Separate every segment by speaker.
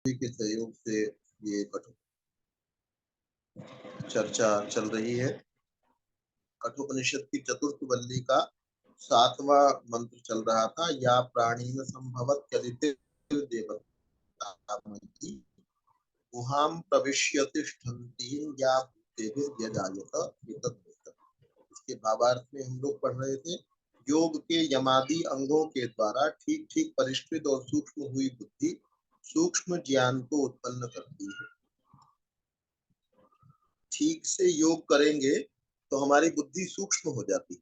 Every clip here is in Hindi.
Speaker 1: के सहयोग से ये चर्चा चल रही है। कठोपनिषद की चतुर्थ वल्ली का 7वां मंत्र चल रहा था। या प्राणी में संभवत देवता गुहाम प्रविश्य तिष्ठन्ति या भूतेभिर्यजायत। इसके भावार्थ में हम लोग पढ़ रहे थे। योग के यमादि अंगों के द्वारा ठीक ठीक परिष्कृत और सूक्ष्म हुई बुद्धि सूक्ष्म ज्ञान को उत्पन्न करती है। ठीक से योग करेंगे तो हमारी बुद्धि सूक्ष्म हो जाती है।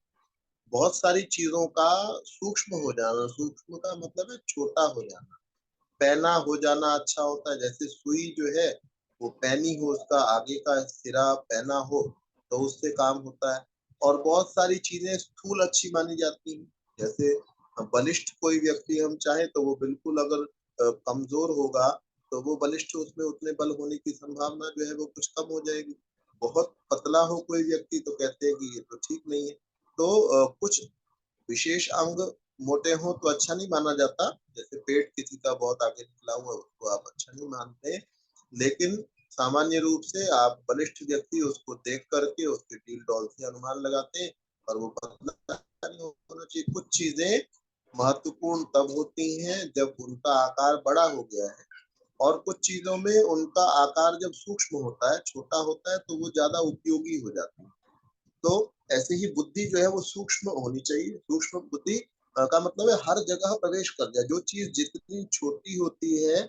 Speaker 1: बहुत सारी चीजों का सूक्ष्म हो जाना, सूक्ष्म का मतलब है छोटा हो जाना। पैना हो जाना अच्छा होता है। जैसे सुई जो है वो पैनी हो, उसका आगे का सिरा पैना हो तो उससे काम होता है। और बहुत सारी चीजें स्थूल अच्छी मानी जाती हैं। जैसे बलिष्ठ कोई व्यक्ति हम चाहे तो वो बिल्कुल अगर कमजोर होगा तो वो बलिष्ठ, उसमें उतने बल होने की संभावना जो है वो कुछ कम हो जाएगी। बहुत पतला हो कोई व्यक्ति तो कहते हैं कि ये तो ठीक नहीं है। तो कुछ विशेष अंग मोटे हो तो अच्छा नहीं माना जाता। जैसे पेट किसी का बहुत आगे निकला हुआ उसको आप अच्छा नहीं मानते। लेकिन सामान्य रूप से आप बलिष्ठ व्यक्ति उसको देख करके उसके डील डॉल से अनुमान लगाते हैं। और वो पतला नहीं होना चाहिए। कुछ चीजें महत्वपूर्ण तब होती हैं जब उनका आकार बड़ा हो गया है, और कुछ चीजों में उनका आकार जब सूक्ष्म होता है, छोटा होता है, तो वो ज्यादा उपयोगी हो जाती है। तो ऐसे ही बुद्धि जो है वो सूक्ष्म होनी चाहिए। सूक्ष्म बुद्धि का मतलब है हर जगह प्रवेश कर जाए। जो चीज जितनी छोटी होती है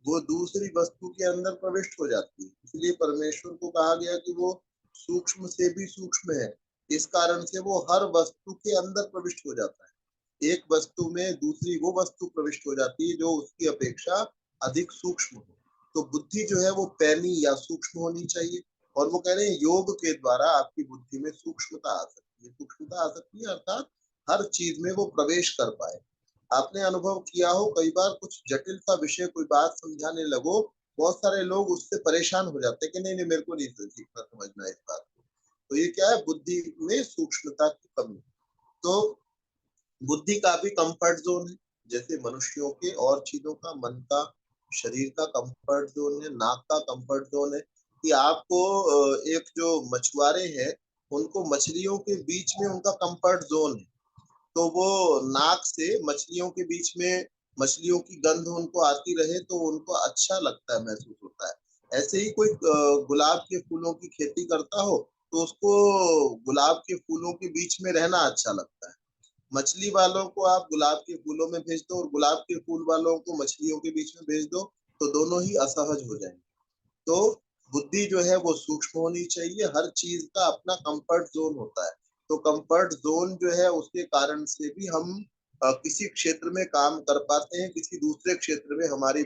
Speaker 1: वो दूसरी वस्तु के अंदर प्रविष्ट हो जाती है। इसलिए परमेश्वर को कहा गया कि वो सूक्ष्म से भी सूक्ष्म है। इस कारण से वो हर वस्तु के अंदर प्रविष्ट हो जाता है। एक वस्तु में दूसरी वो वस्तु प्रविष्ट हो जाती है जो उसकी अपेक्षा अधिक सूक्ष्म हो। तो बुद्धि जो है वो पैनी या सूक्ष्म होनी चाहिए। और वो कह रहे हैं योग के द्वारा आपकी बुद्धि में सूक्ष्मता आ सकती है। सूक्ष्मता आ सकती है अर्थात हर चीज में वो प्रवेश कर पाए। आपने अनुभव किया हो कई बार कुछ जटिल सा विषय कोई बात समझाने लगो, बहुत सारे लोग उससे परेशान हो जाते हैं कि नहीं नहीं मेरे को नहीं सीखना समझना इस बात को। तो ये क्या है, बुद्धि में सूक्ष्मता की कमी। तो बुद्धि का भी कंफर्ट जोन है। जैसे मनुष्यों के और चीजों का, मन का, शरीर का कंफर्ट जोन है, नाक का कंफर्ट जोन है। कि आपको एक जो मछुआरे हैं उनको मछलियों के बीच में उनका कंफर्ट जोन है। तो वो नाक से मछलियों के बीच में मछलियों की गंध उनको आती रहे तो उनको अच्छा लगता है, महसूस होता है। ऐसे ही कोई गुलाब के फूलों की खेती करता हो तो उसको गुलाब के फूलों के बीच में रहना अच्छा लगता है। मछली वालों को आप गुलाब के फूलों में भेज दो और गुलाब के फूल वालों को मछलियों के बीच में भेज दो तो दोनों ही असहज हो जाएंगे। तो बुद्धि जो है वो सूक्ष्म होनी चाहिए। हर चीज का अपना कंफर्ट जोन होता है। तो कंफर्ट जोन जो है उसके कारण से भी हम किसी क्षेत्र में काम कर पाते हैं, किसी दूसरे क्षेत्र में हमारी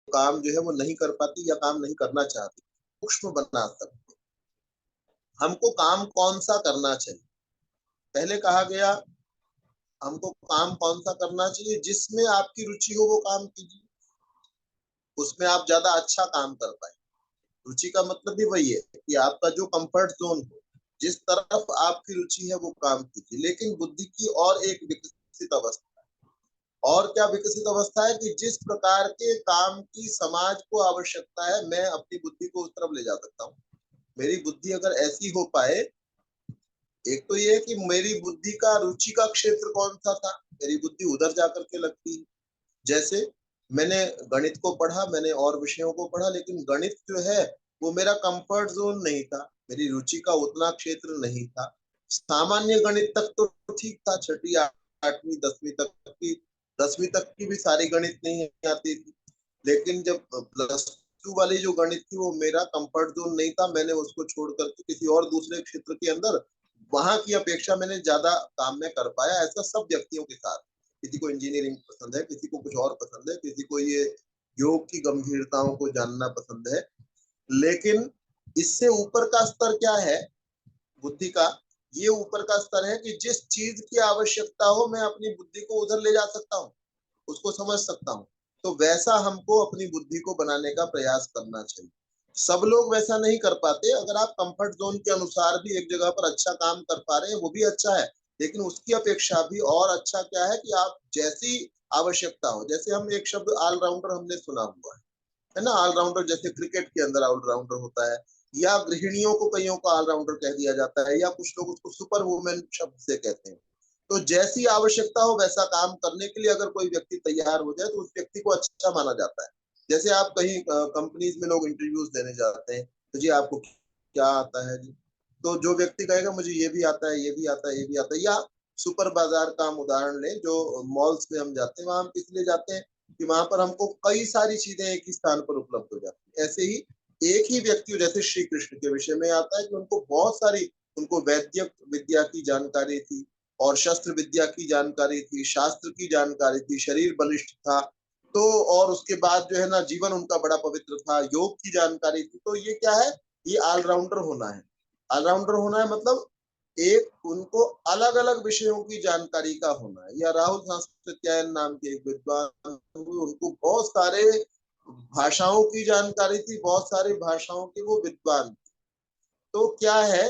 Speaker 1: काम जो है वो नहीं कर पाती या काम नहीं करना चाहती। सूक्ष्म बना सकते। हमको काम कौन सा करना चाहिए? पहले कहा गया हमको काम कौन सा करना चाहिए, जिसमें आपकी रुचि हो वो काम कीजिए, उसमें आप ज्यादा अच्छा काम कर पाए। रुचि का मतलब भी वही है कि आपका जो कंफर्ट जोन हो, जिस तरफ आपकी रुचि है वो काम कीजिए। लेकिन बुद्धि की और एक विकसित अवस्था, और क्या विकसित अवस्था है कि जिस प्रकार के काम की समाज को आवश्यकता है मैं अपनी बुद्धि को उस तरफ ले जा सकता हूँ। मेरी बुद्धि अगर ऐसी हो पाए, एक तो ये है कि मेरी बुद्धि का रुचि का क्षेत्र कौन सा था, मेरी बुद्धि उधर जाकर के लगती है। जैसे मैंने गणित को पढ़ा, मैंने और विषयों को पढ़ा, लेकिन गणित जो है वो मेरा कंफर्ट जोन नहीं था, मेरी रुचि का उतना क्षेत्र नहीं था। सामान्य गणित तक तो ठीक था, छठी आठवीं दसवीं तक की, 10वीं तक की भी सारी गणित नहीं आती थी। लेकिन जब प्लस 2 वाली जो गणित थी वो मेरा कंफर्ट जोन नहीं था। मैंने उसको छोड़ करके किसी और दूसरे क्षेत्र के अंदर वहां की अपेक्षा मैंने ज्यादा काम में कर पाया। ऐसा सब व्यक्तियों के साथ, किसी को इंजीनियरिंग पसंद है, किसी को कुछ और पसंद है, किसी को ये योग की गंभीरताओं को जानना पसंद है। लेकिन इससे ऊपर का स्तर क्या है बुद्धि का? ये ऊपर का स्तर है कि जिस चीज की आवश्यकता हो मैं अपनी बुद्धि को उधर ले जा सकता हूँ, उसको समझ सकता हूँ। तो वैसा हमको अपनी बुद्धि को बनाने का प्रयास करना चाहिए। सब लोग वैसा नहीं कर पाते। अगर आप कंफर्ट जोन के अनुसार भी एक जगह पर अच्छा काम कर पा रहे हैं वो भी अच्छा है। लेकिन उसकी अपेक्षा भी और अच्छा क्या है कि आप जैसी आवश्यकता हो, जैसे हम एक शब्द ऑलराउंडर हमने सुना हुआ है ना, ऑलराउंडर जैसे क्रिकेट के अंदर ऑलराउंडर होता है, या गृहिणियों को कईयों को ऑलराउंडर कह दिया जाता है, या कुछ लोग उसको सुपर वुमेन शब्द से कहते हैं। तो जैसी आवश्यकता हो वैसा काम करने के लिए अगर कोई व्यक्ति तैयार हो जाए तो उस व्यक्ति को अच्छा माना जाता है। जैसे आप कहीं कंपनीज में लोग इंटरव्यूज देने जाते हैं, तो जी आपको क्या आता है जी, तो जो व्यक्ति कहेगा मुझे ये भी आता है, ये भी आता है, ये भी आता है, या सुपर बाजार का हम उदाहरण लें, जो मॉल्स में हम जाते हैं वहां हम इसलिए जाते हैं कि वहां पर हमको कई सारी चीजें एक ही स्थान पर उपलब्ध हो जाती है। ऐसे ही एक ही व्यक्ति जैसे श्री कृष्ण के विषय में आता है कि उनको बहुत सारी, उनको वैद्य विद्या की जानकारी थी, और शस्त्र विद्या की जानकारी थी, शास्त्र की जानकारी थी, शरीर बलिष्ठ था, तो और उसके बाद जो है ना जीवन उनका बड़ा पवित्र था, योग की जानकारी थी। तो ये क्या है, ये ऑलराउंडर होना है। ऑलराउंडर होना है मतलब एक उनको अलग अलग विषयों की जानकारी का होना है। या राहुल सांस्कृत्यायन नाम के एक विद्वान, उनको बहुत सारे भाषाओं की जानकारी थी, बहुत सारी भाषाओं के वो विद्वान। तो क्या है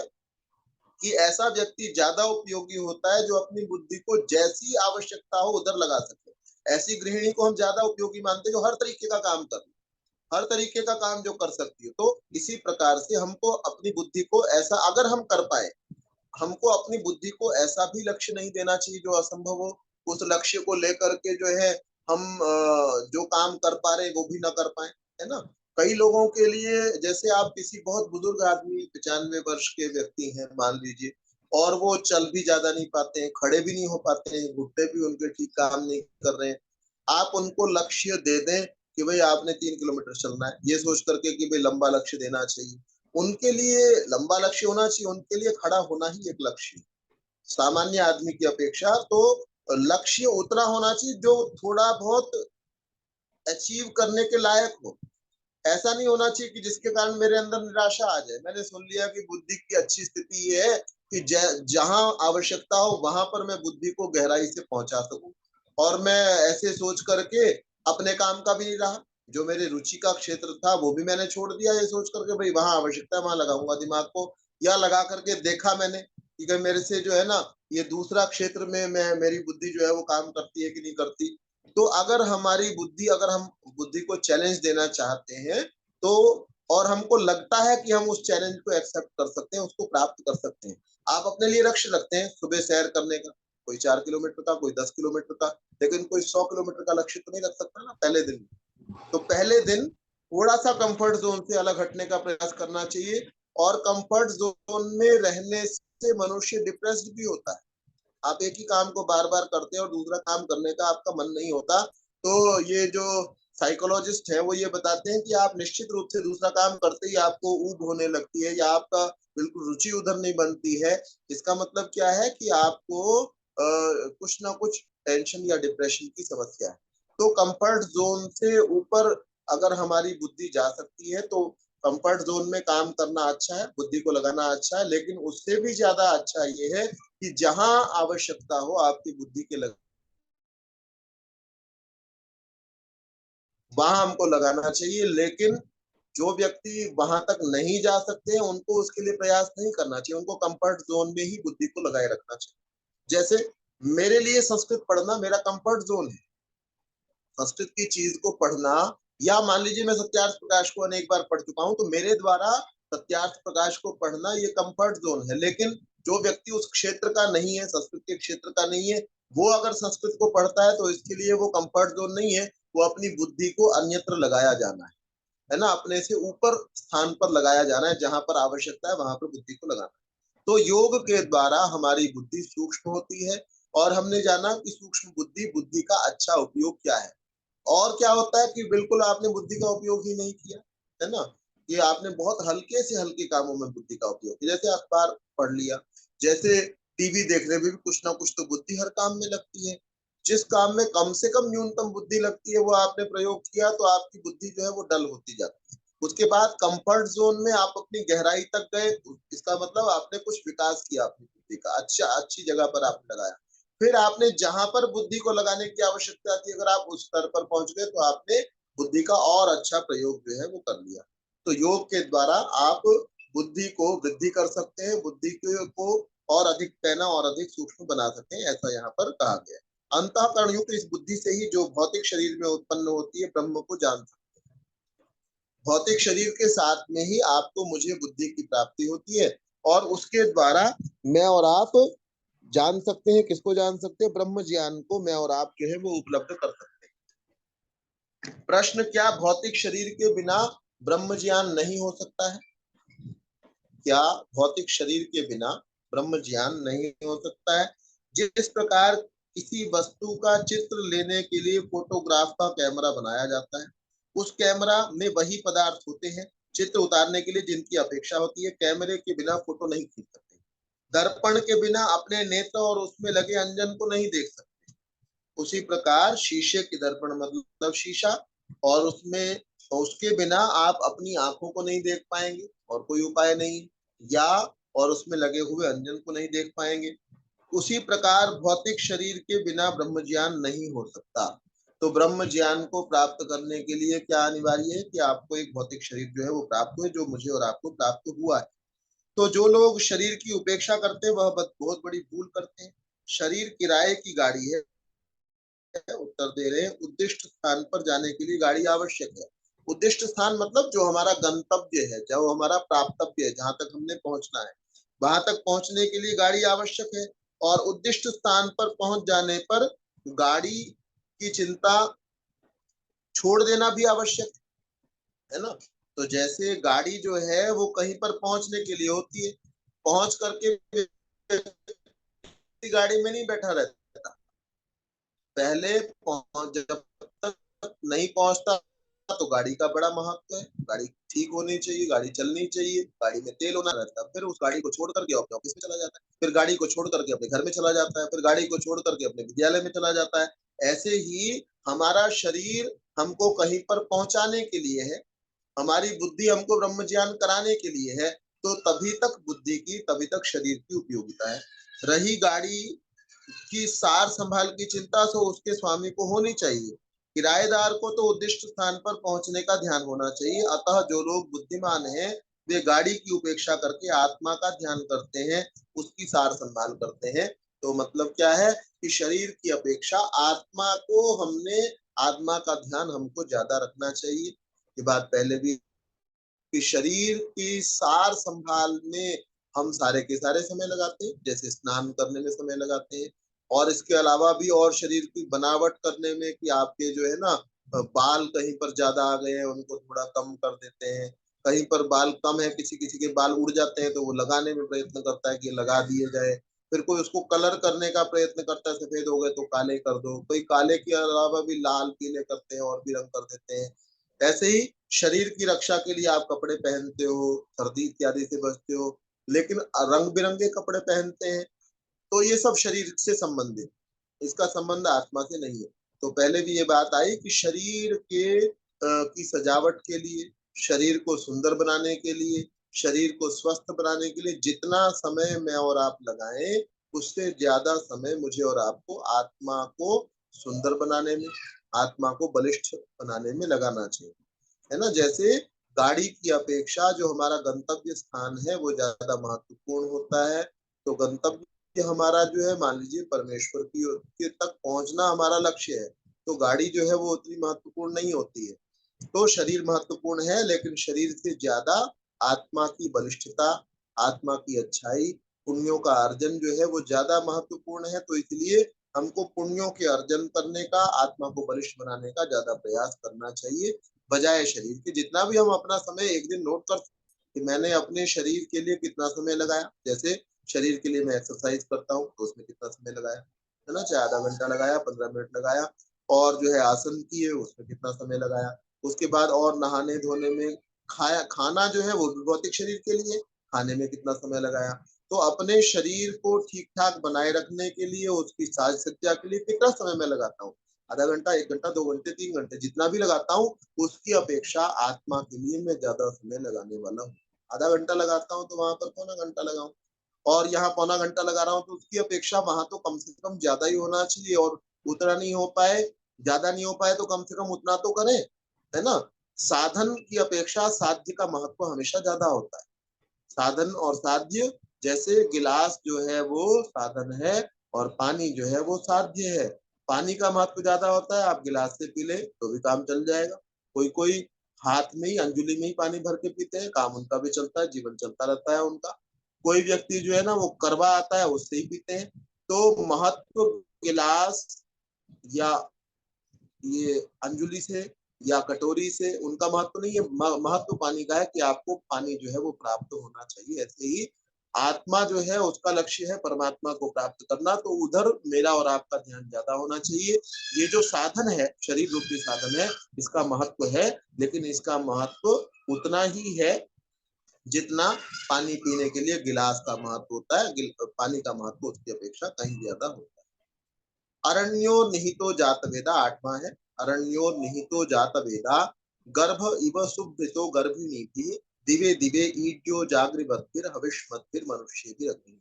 Speaker 1: कि ऐसा व्यक्ति ज्यादा उपयोगी होता है जो अपनी बुद्धि को जैसी आवश्यकता हो उधर लगा सके। ऐसी गृहिणी को हम ज्यादा उपयोगी मानते हैं जो हर तरीके का काम कर, हर तरीके का काम जो कर सकती है। तो इसी प्रकार से हमको अपनी बुद्धि को ऐसा अगर हम कर पाए, हमको अपनी बुद्धि को ऐसा भी लक्ष्य नहीं देना चाहिए जो असंभव हो। उस लक्ष्य को लेकर के जो है हम जो काम कर पा रहे हैं वो भी ना कर पाए, है ना। कई लोगों के लिए, जैसे आप किसी बहुत बुजुर्ग आदमी 95 वर्ष के व्यक्ति हैं मान लीजिए, और वो चल भी ज्यादा नहीं पाते हैं, खड़े भी नहीं हो पाते हैं, घुटने भी उनके ठीक काम नहीं कर रहे हैं। आप उनको लक्ष्य दे दें कि भाई आपने 3 किलोमीटर चलना है, ये सोच करके कि भाई लंबा लक्ष्य देना चाहिए। उनके लिए लंबा लक्ष्य होना चाहिए, उनके लिए खड़ा होना ही एक लक्ष्य है। सामान्य आदमी की अपेक्षा तो लक्ष्य उतना होना चाहिए जो थोड़ा बहुत अचीव करने के लायक हो। ऐसा नहीं होना चाहिए कि जिसके कारण मेरे अंदर निराशा आ जाए। मैंने सुन लिया कि बुद्धि की अच्छी स्थिति ये है कि जहां आवश्यकता हो वहां पर मैं बुद्धि को गहराई से पहुंचा सकूं, और मैं ऐसे सोच करके अपने काम का भी नहीं रहा, जो मेरे रुचि का क्षेत्र था वो भी मैंने छोड़ दिया, ये सोच करके भाई वहां आवश्यकता है वहां लगाऊंगा दिमाग को। या लगा करके देखा मैंने कि मेरे से जो है ना ये दूसरा क्षेत्र में मैं, मेरी बुद्धि जो है वो काम करती है कि नहीं करती। तो अगर हमारी बुद्धि, अगर हम बुद्धि को चैलेंज देना चाहते हैं, तो और हमको लगता है कि हम उस चैलेंज को एक्सेप्ट कर सकते हैं, उसको प्राप्त कर सकते हैं। आप अपने लिए लक्ष्य रखते हैं सुबह सैर करने का, कोई 4 किलोमीटर का, कोई 10 किलोमीटर का, लेकिन कोई 100 किलोमीटर का लक्ष्य तो नहीं रख सकता ना पहले दिन। तो पहले दिन थोड़ा सा कंफर्ट जोन से अलग हटने का प्रयास करना चाहिए। और कंफर्ट जोन में रहने से मनुष्य डिप्रेस्ड भी होता है। आप एक ही काम को बार बार करते हैं और दूसरा काम करने का आपका मन नहीं होता, तो ये जो साइकोलॉजिस्ट है वो ये बताते हैं कि आप निश्चित रूप से दूसरा काम करते ही आपको ऊब होने लगती है, या आपका बिल्कुल रुचि उधर नहीं बनती है। इसका मतलब क्या है कि आपको कुछ ना कुछ टेंशन या डिप्रेशन की समस्या है। तो कंफर्ट जोन से ऊपर अगर हमारी बुद्धि जा सकती है तो कंफर्ट जोन में काम करना अच्छा है, बुद्धि को लगाना अच्छा है, लेकिन उससे भी ज्यादा अच्छा ये है कि जहां आवश्यकता हो आपकी बुद्धि के लग, वहां हमको लगाना चाहिए। लेकिन जो व्यक्ति वहां तक नहीं जा सकते हैं उनको उसके लिए प्रयास नहीं करना चाहिए, उनको कंफर्ट जोन में ही बुद्धि को लगाए रखना चाहिए। जैसे मेरे लिए संस्कृत पढ़ना मेरा कंफर्ट जोन है, संस्कृत की चीज को पढ़ना। या मान लीजिए मैं सत्यार्थ प्रकाश को अनेक बार पढ़ चुका हूं, तो मेरे द्वारा सत्यार्थ प्रकाश को पढ़ना ये कंफर्ट जोन है। लेकिन जो व्यक्ति उस क्षेत्र का नहीं है, संस्कृत के क्षेत्र का नहीं है, वो अगर संस्कृत को पढ़ता है तो इसके लिए वो कंफर्ट जोन नहीं है, वो अपनी बुद्धि को अन्यत्र लगाया जाना है ना, अपने से ऊपर स्थान पर लगाया जाना है, जहां पर आवश्यकता है वहां पर बुद्धि को लगाना है। तो योग के द्वारा हमारी बुद्धि सूक्ष्म होती है, और हमने जाना कि सूक्ष्म बुद्धि, बुद्धि का अच्छा उपयोग क्या है। और क्या होता है कि बिल्कुल आपने बुद्धि का उपयोग ही नहीं किया, है ना, कि आपने बहुत हल्के से हल्के कामों में बुद्धि का उपयोग किया, जैसे अखबार पढ़ लिया, जैसे टीवी देखने में भी कुछ ना कुछ तो बुद्धि हर काम में लगती है। जिस काम में कम से कम न्यूनतम बुद्धि लगती है वो आपने प्रयोग किया तो आपकी बुद्धि जो है वो डल होती जाती है। उसके बाद कंफर्ट जोन में आप अपनी गहराई तक गए, इसका मतलब आपने कुछ विकास किया अपनी बुद्धि का, अच्छा अच्छी जगह पर आपने लगाया। फिर आपने जहां पर बुद्धि को लगाने की आवश्यकता थी, अगर आप उस स्तर पर पहुंच गए तो आपने बुद्धि का और अच्छा प्रयोग जो है वो कर लिया। तो योग के द्वारा आप बुद्धि को वृद्धि कर सकते हैं, बुद्धि को और अधिक पैना और अधिक सूक्ष्म बना सकें, ऐसा यहाँ पर कहा गया है। अंतःकरण युक्त इस बुद्धि से ही जो भौतिक शरीर में उत्पन्न होती है ब्रह्म को जान सकते हैं। भौतिक शरीर के साथ में ही आपको मुझे बुद्धि की प्राप्ति होती है और उसके द्वारा मैं और आप जान सकते हैं। किसको जान सकते हैं? ब्रह्म ज्ञान को मैं और आप जो है वो उपलब्ध कर सकते हैं। प्रश्न, क्या भौतिक शरीर के बिना ब्रह्म ज्ञान नहीं हो सकता है? क्या भौतिक शरीर के बिना ब्रह्म ज्ञान नहीं हो सकता है? जिस प्रकार किसी वस्तु का चित्र लेने के लिए फोटोग्राफ का कैमरा बनाया जाता है, उस कैमरा में वही पदार्थ होते हैं चित्र उतारने के लिए जिनकी अपेक्षा होती है। कैमरे के बिना फोटो नहीं खींच सकते। दर्पण के बिना अपने नेत्र और उसमें लगे अंजन को नहीं देख सकते। उसी प्रकार शीशे की दर्पण मतलब शीशा, और उसमें उसके बिना आप अपनी आंखों को नहीं देख पाएंगे और कोई उपाय नहीं, या और उसमें लगे हुए अंजन को नहीं देख पाएंगे। उसी प्रकार भौतिक शरीर के बिना ब्रह्म ज्ञान नहीं हो सकता। तो ब्रह्म ज्ञान को प्राप्त करने के लिए क्या अनिवार्य है कि आपको एक भौतिक शरीर जो है वो प्राप्त हो, जो मुझे और आपको प्राप्त हुआ है। तो जो लोग शरीर की उपेक्षा करते हैं वह बहुत बड़ी भूल करते हैं। शरीर किराए की गाड़ी है, उत्तर दे रहे हैं। उद्दिष्ट स्थान पर जाने के लिए गाड़ी आवश्यक है। उद्दिष्ट स्थान मतलब जो हमारा गंतव्य है, जो हमारा प्राप्तव्य है, जहां तक हमने पहुंचना है, वहां तक पहुंचने के लिए गाड़ी आवश्यक है। और उद्दिष्ट स्थान पर पहुंच जाने पर गाड़ी की चिंता छोड़ देना भी आवश्यक है ना। तो जैसे गाड़ी जो है वो कहीं पर पहुंचने के लिए होती है, पहुंच करके गाड़ी में नहीं बैठा रहता, पहले जब तक नहीं पहुंचता तो गाड़ी का बड़ा महत्व है। गाड़ी ठीक होनी चाहिए, गाड़ी चलनी चाहिए, गाड़ी में तेल होना रहता है। फिर उस गाड़ी को छोड़ करके अपने ऑफिस में चला जाता है, फिर गाड़ी को छोड़ करके अपने घर में चला जाता है, फिर गाड़ी को छोड़ करके अपने विद्यालय में चला जाता है। ऐसे ही हमारा शरीर हमको कहीं पर पहुंचाने के लिए है, हमारी बुद्धि हमको ब्रह्म ज्ञान कराने के लिए है। तो तभी तक बुद्धि की, तभी तक शरीर की उपयोगिता है। रही गाड़ी की सार संभाल की चिंता, तो उसके स्वामी को होनी चाहिए। किराएदार को तो उद्दिष्ट स्थान पर पहुंचने का ध्यान होना चाहिए। अतः जो लोग बुद्धिमान हैं वे गाड़ी की उपेक्षा करके आत्मा का ध्यान करते हैं, उसकी सार संभाल करते हैं। तो मतलब क्या है कि शरीर की अपेक्षा आत्मा को हमने, आत्मा का ध्यान हमको ज्यादा रखना चाहिए। ये बात पहले भी कि शरीर की सार संभाल में हम सारे के सारे समय लगाते हैं, जैसे स्नान करने में समय लगाते हैं, और इसके अलावा भी और शरीर की बनावट करने में कि आपके जो है ना बाल कहीं पर ज्यादा आ गए हैं उनको थोड़ा कम कर देते हैं, कहीं पर बाल कम है, किसी किसी के बाल उड़ जाते हैं तो वो लगाने में प्रयत्न करता है कि लगा दिए जाए। फिर कोई उसको कलर करने का प्रयत्न करता है, सफेद हो गए तो काले कर दो, कोई काले के अलावा भी लाल पीले करते हैं और भी रंग कर देते हैं। ऐसे ही शरीर की रक्षा के लिए आप कपड़े पहनते हो, सर्दी इत्यादि से बचते हो, लेकिन रंग बिरंगे कपड़े पहनते हैं, तो ये सब शरीर से संबंधित, इसका संबंध आत्मा से नहीं है। तो पहले भी ये बात आई कि शरीर के की सजावट के लिए, शरीर को सुंदर बनाने के लिए, शरीर को स्वस्थ बनाने के लिए जितना समय मैं और आप लगाएं, उससे ज्यादा समय मुझे और आपको आत्मा को सुंदर बनाने में, आत्मा को बलिष्ठ बनाने में लगाना चाहिए, है ना। जैसे गाड़ी की अपेक्षा जो हमारा गंतव्य स्थान है वो ज्यादा महत्वपूर्ण होता है। तो गंतव्य हमारा जो है, मान लीजिए परमेश्वर की के तक पहुंचना हमारा लक्ष्य है, तो गाड़ी जो है वो उतनी महत्वपूर्ण नहीं होती है। तो शरीर महत्वपूर्ण है, लेकिन शरीर से ज्यादा आत्मा की बलिष्ठता, आत्मा की अच्छाई, पुण्यों का अर्जन जो है वो ज्यादा महत्वपूर्ण है। तो इसलिए हमको पुण्यों के अर्जन करने का, आत्मा को बलिष्ठ बनाने का ज्यादा प्रयास करना चाहिए, बजाय शरीर के। जितना भी हम अपना समय एक दिन नोट कर कि मैंने अपने शरीर के लिए कितना समय लगाया। जैसे शरीर के लिए मैं एक्सरसाइज करता हूँ तो उसमें कितना समय लगाया, है ना, चाहे आधा घंटा लगाया, 15 मिनट लगाया, और जो है आसन किए उसमें कितना समय लगाया, उसके बाद और नहाने धोने में, खाया खाना जो है वो भौतिक शरीर के लिए, खाने में कितना समय लगाया। तो अपने शरीर को ठीक ठाक बनाए रखने के लिए, उसकी साज सज्जा के लिए कितना समय मैं लगाता हूँ, आधा घंटा, 1 घंटा, 2 घंटे, 3 घंटे, जितना भी लगाता हूँ उसकी अपेक्षा आत्मा के लिए मैं ज्यादा समय लगाने वाला हूँ। आधा घंटा लगाता हूँ तो वहां पर पौना घंटा लगाऊं, और यहाँ पौना घंटा लगा रहा हूँ तो उसकी अपेक्षा वहां तो कम से कम ज्यादा ही होना चाहिए। और उतना नहीं हो पाए, ज्यादा नहीं हो पाए तो कम से कम उतना तो करें, है ना। साधन की अपेक्षा साध्य का महत्व हमेशा ज्यादा होता है। साधन और साध्य जैसे गिलास जो है वो साधन है और पानी जो है वो साध्य है। पानी का महत्व ज्यादा होता है, आप गिलास से पी ले तो भी काम चल जाएगा। कोई कोई हाथ में ही अंजुली में ही पानी भर के पीते हैं, काम उनका भी चलता है, जीवन चलता रहता है उनका। कोई व्यक्ति जो है ना वो करवा आता है उससे ही पीते हैं। तो महत्व गिलास या ये अंजुली से या कटोरी से उनका महत्व नहीं है, महत्व पानी का है कि आपको पानी जो है वो प्राप्त होना चाहिए। ऐसे ही आत्मा जो है उसका लक्ष्य है परमात्मा को प्राप्त करना, तो उधर मेरा और आपका ध्यान ज्यादा होना चाहिए। ये जो साधन है, शरीर रूपी साधन है, इसका महत्व है, लेकिन इसका महत्व उतना ही है जितना पानी पीने के लिए गिलास का महत्व होता है। पानी का महत्व उसकी अपेक्षा कहीं ज्यादा होता है। अरण्यो निहितो जात वेदा, आठवां है। अरण्यो निहितो जात वेदा, गर्भ इव सुभृतो गर्भिणी भी, दिवे दिवे ईड्यो जागृवद्भिर हविष्मद्भिर मनुष्येभिर अग्नि।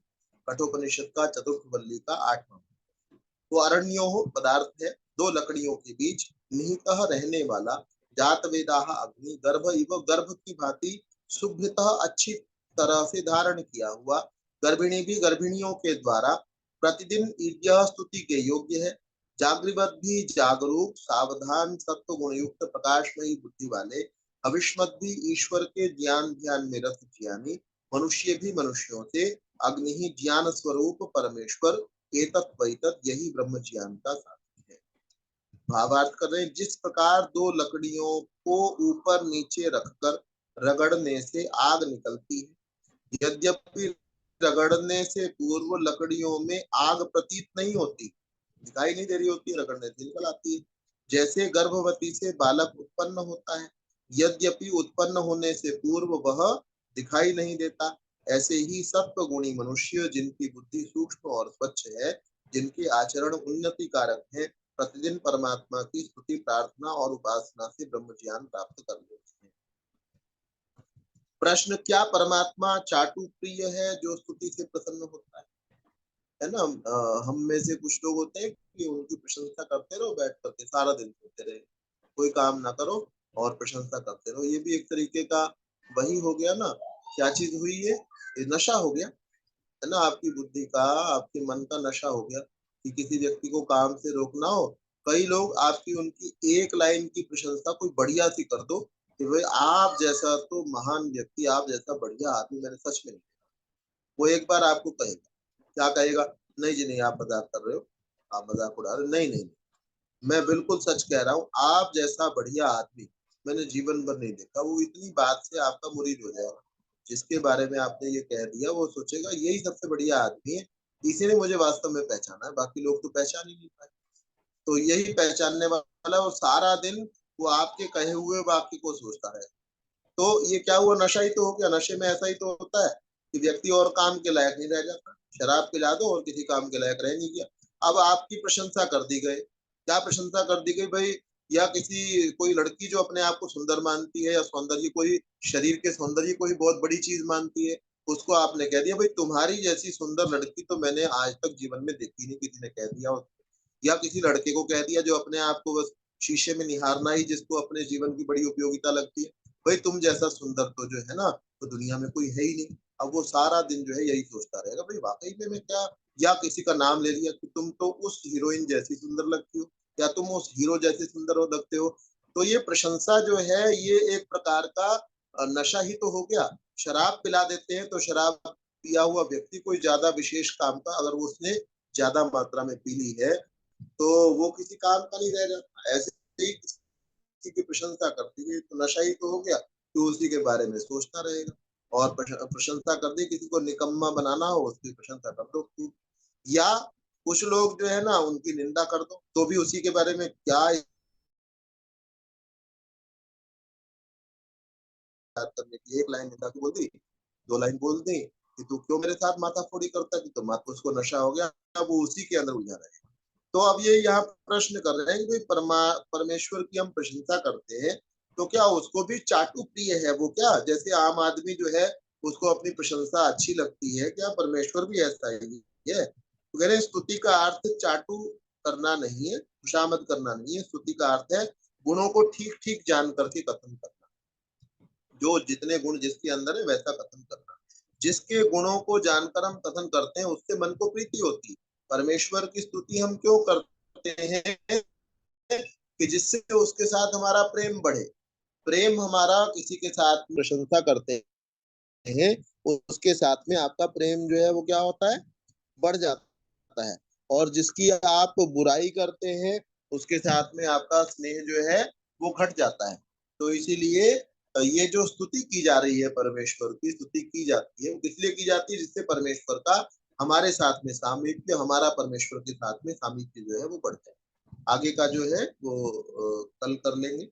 Speaker 1: कठोपनिषद का चतुर्थ वल्ली का आठवां। तो अरण्यो पदार्थ है, दो लकड़ियों के बीच, निहित रहने वाला, जात वेदा अग्नि, गर्भ इव गर्भ की भांति, सुभृत अच्छी तरह से धारण किया हुआ, गर्भिणी भी गर्भिणियों के द्वारा, प्रतिदिन यह स्तुति के योग्य है, जागृवत भी जागरूक सावधान सत्व गुण युक्त प्रकाशमयी बुद्धि वाले, अविस्मत भी ईश्वर के ज्ञान ध्यान में रत ज्ञानी, मनुष्य भी मनुष्यों से, अग्नि ही ज्ञान स्वरूप परमेश्वर, एतत् वैतत् यही ब्रह्म ज्ञान का साथी है। भावार्थ कर रहे हैं, जिस प्रकार दो लकड़ियों को ऊपर नीचे रखकर रगड़ने से आग निकलती है, यद्यपि रगड़ने से पूर्व लकड़ियों में आग प्रतीत नहीं होती, दिखाई नहीं दे रही होती, रगड़ने से निकल आती है। जैसे गर्भवती से बालक उत्पन्न होता है, यद्यपि उत्पन्न होने से पूर्व वह दिखाई नहीं देता, ऐसे ही सत्व गुणी मनुष्य, जिनकी बुद्धि सूक्ष्म और स्वच्छ है, जिनके आचरण उन्नति कारक है, प्रतिदिन परमात्मा की स्तुति प्रार्थना और उपासना से ब्रह्म ज्ञान प्राप्त कर लेते हैं। प्रश्न, क्या परमात्मा चाटु प्रिय है जो स्तुति से प्रसन्न होता है ना? हम में से कुछ लोग होते हैं कि उनकी प्रशंसा करते रहो बैठ करके, सारा दिन करते रहे, कोई काम ना करो और प्रशंसा करते रहो। ये भी एक तरीके का वही हो गया ना, क्या चीज हुई है, ये नशा हो गया है ना, आपकी बुद्धि का, आपके मन का नशा हो गया कि किसी व्यक्ति को काम से रोकना हो। कई लोग आपकी उनकी एक लाइन की प्रशंसा कोई बढ़िया सी कर दो कि भाई आप जैसा तो महान व्यक्ति, आप जैसा बढ़िया आदमी मैंने सच में नहीं देखा। वो एक बार आपको कहेगा, क्या कहेगा, नहीं जी नहीं आप मजाक कर रहे हो, आप मजाक उड़ा रहे हो, नहीं नहीं मैं बिल्कुल सच कह रहा हूँ, आप जैसा बढ़िया आदमी मैंने जीवन भर नहीं देखा। वो इतनी बात से आपका मुरीद हो जाएगा। जिसके बारे में आपने ये कह दिया वो सोचेगा यही सबसे बढ़िया आदमी है, इसी ने मुझे वास्तव में पहचाना है, बाकी लोग तो पहचान ही नहीं पाए। तो यही पहचानने वाला वो सारा दिन वो आपके कहे हुए वाक्य को सोचता रहे। तो ये क्या हुआ, नशा ही तो हो गया। नशे में ऐसा ही तो होता है कि व्यक्ति और काम के लायक नहीं रह जाता। शराब पिला दो और किसी काम के लायक रह नहीं गया। अब आपकी प्रशंसा कर दी गई, क्या प्रशंसा कर दी गई भाई, या किसी कोई लड़की जो अपने आप को सुंदर मानती है या सौंदर्य कोई शरीर के सौंदर्य को ही बहुत बड़ी चीज मानती है, उसको आपने कह दिया भाई तुम्हारी जैसी सुंदर लड़की तो मैंने आज तक जीवन में देखी नहीं, किसी ने कह दिया। या किसी लड़के को कह दिया जो अपने आप को बस शीशे में निहारना ही जिसको अपने जीवन की बड़ी उपयोगिता लगती है, भाई तुम जैसा सुंदर तो जो है ना तो दुनिया में कोई है ही नहीं। अब वो सारा दिन जो है यही सोचता रहेगा भाई वाकई में मैं क्या, या किसी का नाम ले लिया कि तुम तो उस हीरोइन जैसी सुंदर लगती हो, या तुम उस हीरो जैसे सुंदर हो लगते हो। तो ये प्रशंसा जो है ये एक प्रकार का नशा ही तो हो गया। शराब पिला देते हैं तो शराब पिया हुआ व्यक्ति कोई ज्यादा विशेष काम का अगर वो उसने ज्यादा मात्रा में पी ली है तो वो किसी काम का नहीं रह जाता। ऐसे ही किसी की प्रशंसा करती है तो नशा ही तो हो गया, तो उसी के बारे में सोचता रहेगा। और प्रशंसा कर दी, किसी को निकम्मा बनाना हो उसकी प्रशंसा कर दो खूब। या कुछ लोग जो है ना उनकी निंदा कर दो तो भी उसी के बारे में क्या याद करने की, एक लाइन निंदा की बोल दी, दो लाइन बोल दी कि तू क्यों मेरे साथ माथाफोड़ी करता है, तो मत उसको नशा हो गया, अब वो उसी के अंदर उलझा रहेगा। तो अब ये यहाँ प्रश्न कर रहे हैं कि परमेश्वर की हम प्रशंसा करते हैं तो क्या उसको भी चाटु प्रिय है वो, क्या जैसे आम आदमी जो है उसको अपनी प्रशंसा अच्छी लगती है, क्या परमेश्वर भी ऐसा ही है? तो कह रहे स्तुति का अर्थ चाटु करना नहीं है, खुशामद करना नहीं है। स्तुति का अर्थ है गुणों को ठीक ठीक जान करके कथन करना, जो जितने गुण जिसके अंदर है वैसा कथन करना। जिसके गुणों को जानकर हम कथन करते हैं उससे मन को प्रीति होती। परमेश्वर की स्तुति हम क्यों करते हैं? कि जिससे उसके साथ हमारा प्रेम बढ़े। प्रेम हमारा किसी के साथ प्रशंसा करते हैं, उसके साथ में आपका प्रेम जो है वो क्या होता है, बढ़ जाता है। और जिसकी आप बुराई करते हैं उसके साथ में आपका स्नेह जो है वो घट जाता है। तो इसीलिए ये जो स्तुति की जा रही है, परमेश्वर की स्तुति की जाती है, वो इसलिए की जाती है जिससे परमेश्वर का हमारे साथ में सामीप्य, हमारा परमेश्वर के साथ में सामीप्य जो है वो बढ़ जाए। आगे का जो है वो कल कर लेंगे।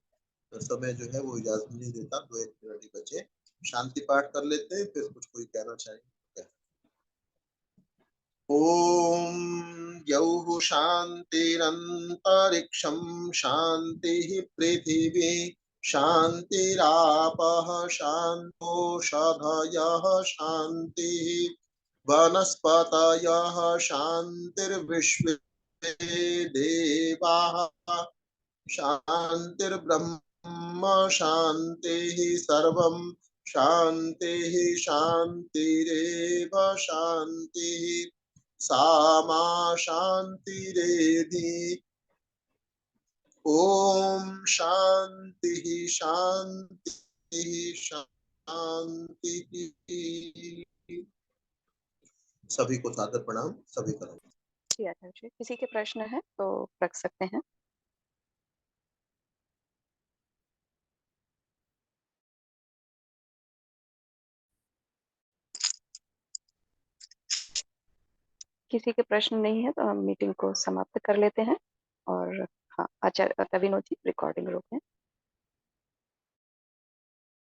Speaker 1: समय जो है वो इजाजत नहीं देता, 2-1 मिनट ही बचे। शांति पाठ कर लेते हैं, फिर कुछ कोई कहना चाहेंगे? ओम यौः शान्तिरन्तरिक्षं शान्तिः पृथिवी शान्तिरापः शान्तोषधयः शान्तिः वनस्पतयः शान्तिर्विश्वे देवाः शान्तिर्ब्रह्म शान्तिः सर्वं शान्तिः शान्तिरेव शान्तिः सा मा शान्तिरेधि। ओम शान्तिः शान्तिः शान्तिः। सभी को सादर प्रणाम, सभी करो।
Speaker 2: जी अध्यक्ष जी, किसी के प्रश्न है तो रख सकते हैं। किसी के प्रश्न नहीं है तो हम मीटिंग को समाप्त कर लेते हैं। और हाँ, आचार्य कविनोद जी रिकॉर्डिंग रोकें।